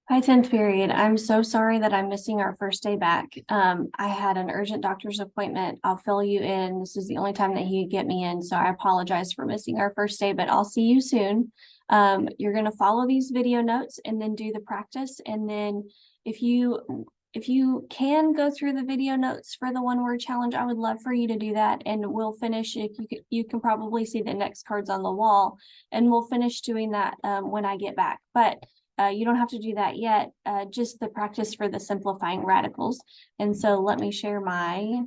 Hi, 10th period. I'm so sorry that I'm missing our first day back. I had an urgent doctor's appointment. I'll fill you in. This is the only time that he could get me in, so I apologize for missing our first day, but I'll see you soon. You're going to follow these video notes and then do the practice. And then if you can go through the video notes for the one-word challenge, I would love for you to do that. And we'll finish. If you can probably see the next cards on the wall, and we'll finish doing that when I get back. But you don't have to do that yet, just the practice for the simplifying radicals. And so let me share my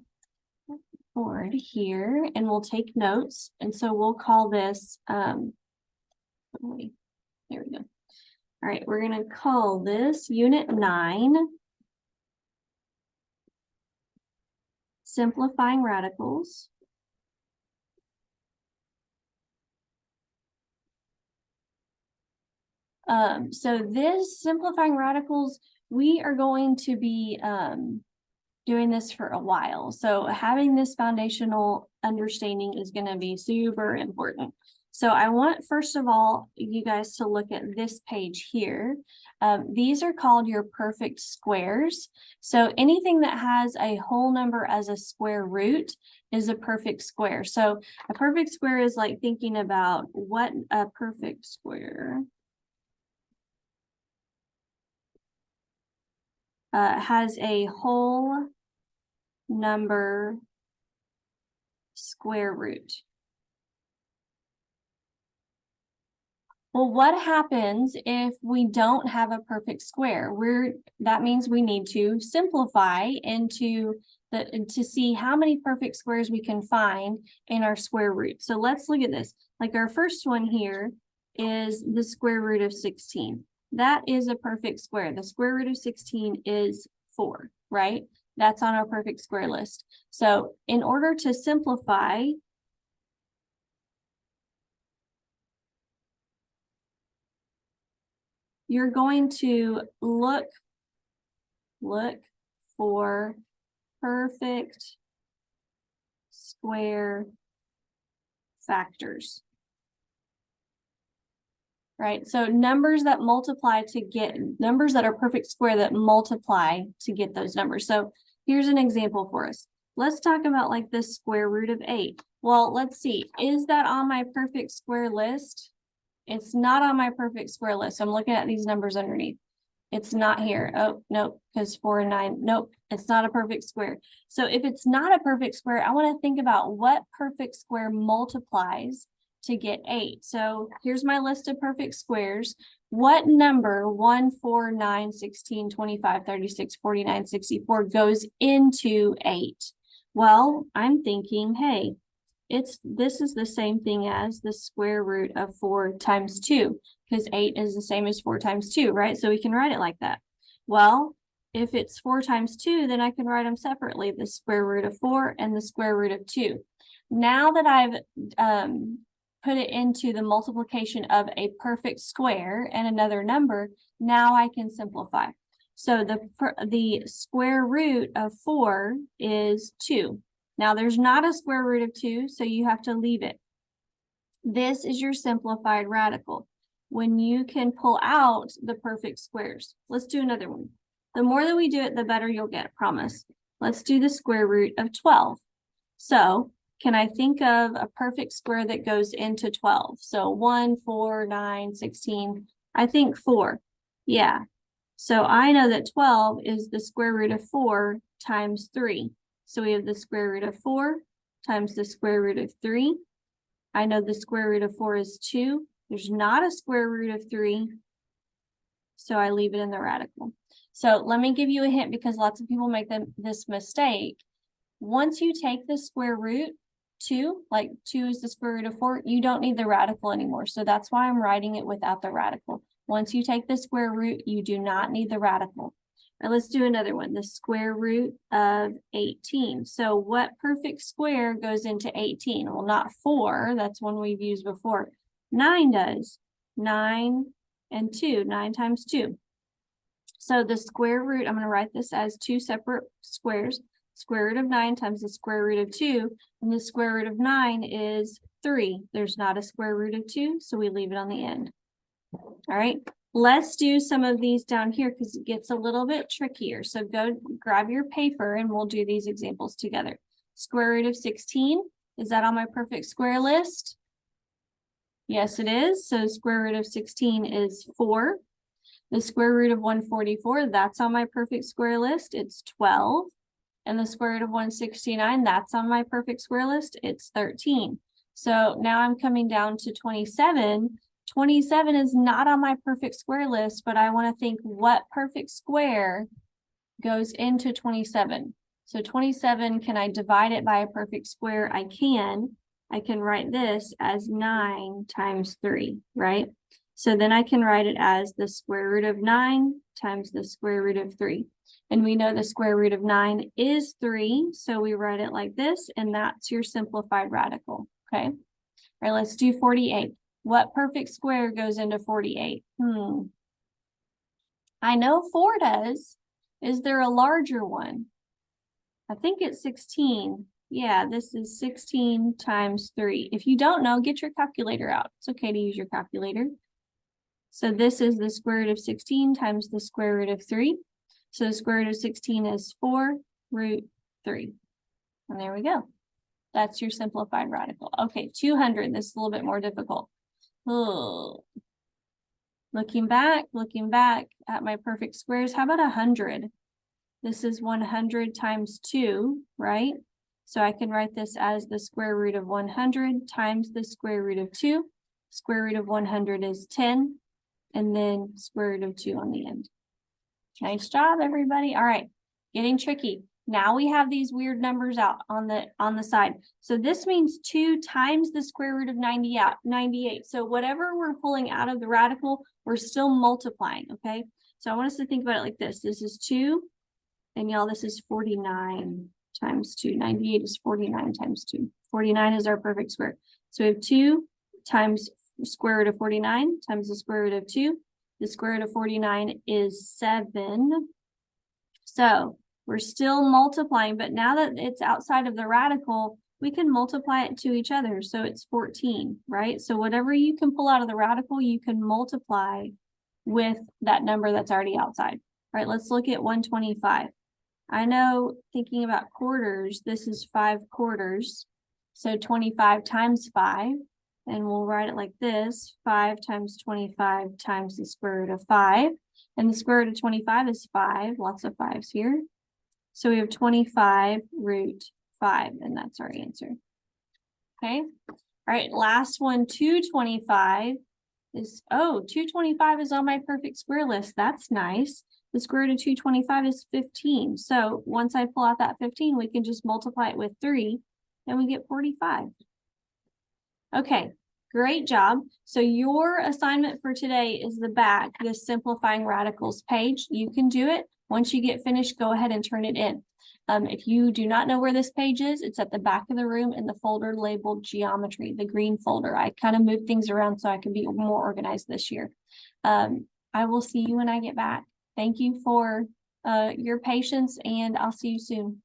board here and we'll take notes. And so we'll call this, there we go. All right, we're going to call this Unit 9, Simplifying Radicals. So this simplifying radicals, we are going to be doing this for a while. So having this foundational understanding is going to be super important. So I want, first of all, you guys to look at this page here. These are called your perfect squares. So anything that has a whole number as a square root is a perfect square. So a perfect square is like thinking about what a perfect square has a whole number square root. Well, what happens if we don't have a perfect square? That means we need to simplify into to see how many perfect squares we can find in our square root. So let's look at this. Like our first one here is the square root of 16. That is a perfect square. The square root of 16 is 4, right? That's on our perfect square list. So in order to simplify, you're going to look for perfect square factors. Right? So numbers that multiply to get numbers that are perfect square that multiply to get those numbers. So here's an example for us. Let's talk about like the square root of 8. Well, let's see. Is that on my perfect square list? It's not on my perfect square list. I'm looking at these numbers underneath. It's not here. Oh, nope, because 4 and 9. Nope, it's not a perfect square. So if it's not a perfect square, I want to think about what perfect square multiplies to get 8. So here's my list of perfect squares. What number 1, 4, 9, 16, 25, 36, 49, 64 goes into 8? Well, I'm thinking, hey, this is the same thing as the square root of 4 times 2, because 8 is the same as 4 times 2, right? So we can write it like that. Well, if it's 4 times 2, then I can write them separately, the square root of 4 and the square root of 2. Now that I've put it into the multiplication of a perfect square and another number, now I can simplify. So the square root of 4 is 2. Now there's not a square root of 2, so you have to leave it. This is your simplified radical. When you can pull out the perfect squares. Let's do another one. The more that we do it, the better you'll get, promise. Let's do the square root of 12. So can I think of a perfect square that goes into 12? So 1, 4, 9, 16. I think 4. Yeah. So I know that 12 is the square root of 4 times 3. So we have the square root of 4 times the square root of 3. I know the square root of 4 is 2. There's not a square root of 3. So I leave it in the radical. So let me give you a hint because lots of people make this mistake. Once you take the square root, 2, like 2 is the square root of 4, you don't need the radical anymore. So that's why I'm writing it without the radical. Once you take the square root, you do not need the radical. Now let's do another one, the square root of 18. So what perfect square goes into 18? Well, not 4, that's one we've used before. 9 does. 9 and 2, 9 times 2. So the square root, I'm going to write this as 2 separate squares. Square root of 9 times the square root of 2, and the square root of 9 is 3. There's not a square root of 2, so we leave it on the end. All right, Let's do some of these down here because it gets a little bit trickier. So go grab your paper and we'll do these examples together. Square root of 16, is that on my perfect square list? Yes, it is. So square root of 16 is 4. The square root of 144, that's on my perfect square list. It's 12. And the square root of 169, that's on my perfect square list. It's 13. So now I'm coming down to 27. 27 is not on my perfect square list, but I want to think what perfect square goes into 27. So 27, can I divide it by a perfect square? I can. I can write this as 9 times 3, right? So then I can write it as the square root of 9 times the square root of 3. And we know the square root of 9 is 3, so we write it like this, and that's your simplified radical, okay? All right, let's do 48. What perfect square goes into 48? I know 4 does. Is there a larger one? I think it's 16. Yeah, this is 16 times 3. If you don't know, get your calculator out. It's okay to use your calculator. So this is the square root of 16 times the square root of 3. So the square root of 16 is 4 root 3. And there we go. That's your simplified radical. Okay, 200. This is a little bit more difficult. Oh. Looking back at my perfect squares, how about 100? This is 100 times 2, right? So I can write this as the square root of 100 times the square root of 2. Square root of 100 is 10, and then square root of 2 on the end. Nice job, everybody. All right, getting tricky. Now we have these weird numbers out on the side. So this means 2 times the square root of 98. So whatever we're pulling out of the radical, we're still multiplying, okay? So I want us to think about it like this. This is 2, and y'all, this is 49 times 2. 98 is 49 times 2. 49 is our perfect square. So we have 2 times square root of 49 times the square root of 2. The square root of 49 is 7. So we're still multiplying, but now that it's outside of the radical, we can multiply it to each other. So it's 14, right? So whatever you can pull out of the radical, you can multiply with that number that's already outside. All right, let's look at 125. I know, thinking about quarters, this is 5 quarters. So 25 times 5. And we'll write it like this, 5 times 25 times the square root of 5. And the square root of 25 is 5, lots of 5s here. So we have 25 root 5, and that's our answer. Okay, all right, last one, 225 is, 225 is on my perfect square list. That's nice. The square root of 225 is 15. So once I pull out that 15, we can just multiply it with 3, and we get 45. Okay, great job. So your assignment for today is the back, the simplifying radicals page. You can do it. Once you get finished, go ahead and turn it in. If you do not know where this page is, it's at the back of the room in the folder labeled geometry, the green folder. I kind of moved things around so I can be more organized this year. I will see you when I get back. Thank you for your patience, and I'll see you soon.